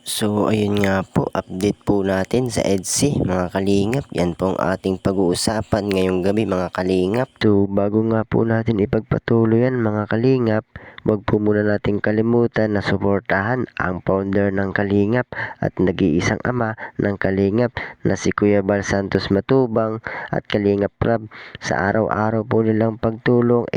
So ayun nga po, update po natin sa EDSI mga kalingap. Yan po ang ating pag-uusapan ngayong gabi mga kalingap. So bago nga po natin ipagpatuloy yan mga kalingap, wag po muna natin kalimutan na suportahan ang founder ng Kalingap at nag-iisang ama ng Kalingap na si Kuya Bal Santos Matubang at Kalingap Prab. Sa araw-araw po nilang pagtulong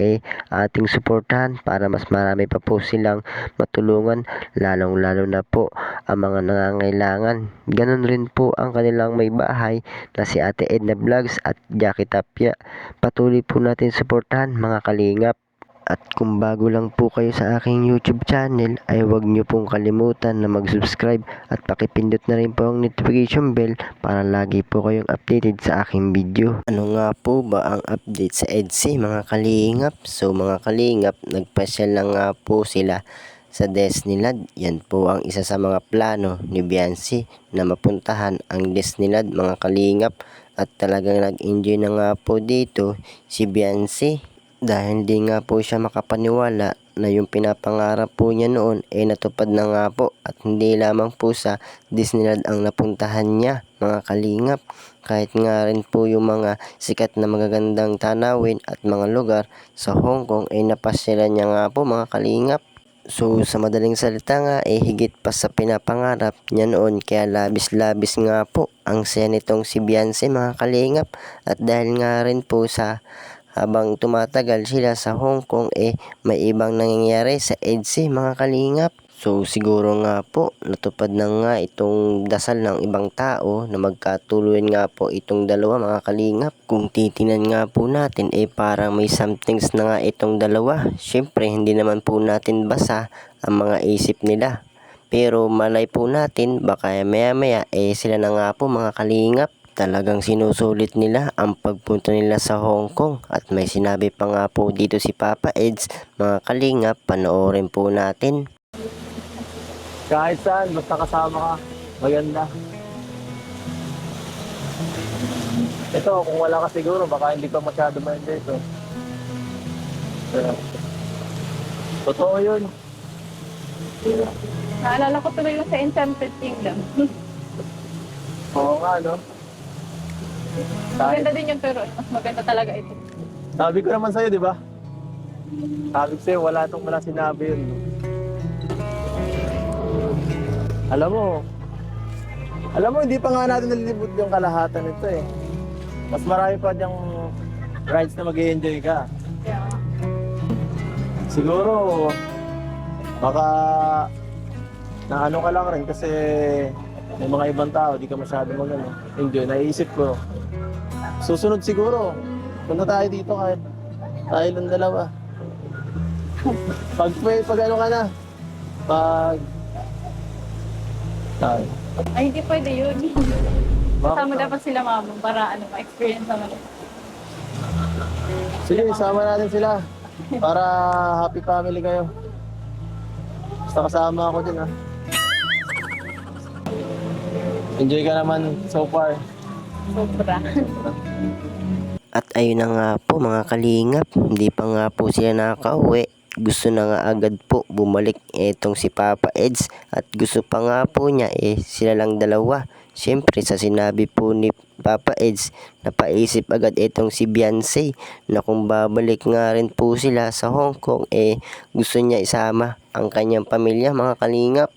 ating suportahan para mas marami pa po silang matulungan, lalong-lalo na po ang mga nangangailangan. Ganon rin po ang kanilang may bahay na si Ate Edna Vlogs at Jackie Tapia. Patuloy po natin suportahan mga kalingap. At kung bago lang po kayo sa aking YouTube channel ay huwag nyo pong kalimutan na mag-subscribe at pakipindot na rin po ang notification bell para lagi po kayong updated sa aking video. Ano nga po ba ang update sa EDSI mga kalingap? So mga kalingap, nagpasyal lang nga po sila sa Disneyland. Yan po ang isa sa mga plano ni Biancy na mapuntahan ang Disneyland mga kalingap, at talagang nag-enjoy na nga po dito si Biancy dahil di nga po siya makapaniwala na yung pinapangarap po niya noon natupad na nga po, at hindi lamang po sa Disneyland ang napuntahan niya mga kalingap, kahit nga rin po yung mga sikat na magagandang tanawin at mga lugar sa Hong Kong napasyalan niya nga po mga kalingap. So sa madaling salita nga higit pa sa pinapangarap niya noon, kaya labis-labis nga po ang saya nitong si Biancy mga kalingap. At dahil nga rin po sa habang tumatagal sila sa Hong Kong may ibang nangyayari sa EDSI mga kalingap. So siguro nga po natupad na nga itong dasal ng ibang tao na magkatuluyan nga po itong dalawa mga kalingap. Kung titinan nga po natin parang may somethings na nga itong dalawa. Syempre hindi naman po natin basa ang mga isip nila, pero malay po natin baka maya maya sila na nga po mga kalingap. Talagang sinusulit nila ang pagpunta nila sa Hong Kong, at may sinabi pa nga po dito si Papa Eds mga kalingap, panoorin po natin. Kahit saan, basta kasama ka, maganda. Ito, kung wala ka siguro, baka hindi pa masyado ma-enjoy ito. Totoo yun. Naalala ko tuloy yung sa Enchanted Kingdom. Oo nga, no? Maganda din yun, pero mas maganda talaga ito. Sabi ko naman sa'yo, di ba? Sabi ko sa'yo, wala sinabi yun. Alam mo, hindi pa nga natin nalilibot yung kalahatan nito eh. Mas marami pa diyang rides na mag-i-enjoy ka. Yeah. Siguro, baka naano ka lang rin kasi may mga ibang tao, di ka masyado enjoy. Naiisip ko, susunod siguro, punta tayo dito kahit tayo lang dalawa. Pag ano ka na, pag tayo. Ay, hindi pwede yun. Bakit? Kasama dapat sila mama para ma-experience naman. Sige, sama natin sila para happy family kayo. Basta kasama ako din, ha. Enjoy ka naman so far. Sobra. At ayun na nga po mga kalingap, hindi pa nga po sila nakauwi. Gusto na nga agad po bumalik itong si Papa Eds, at gusto pa nga po niya sila lang dalawa. Siyempre sa sinabi po ni Papa Eds, napaisip agad itong si Biancy na kung babalik nga rin po sila sa Hong Kong gusto niya isama ang kanyang pamilya mga kalingap.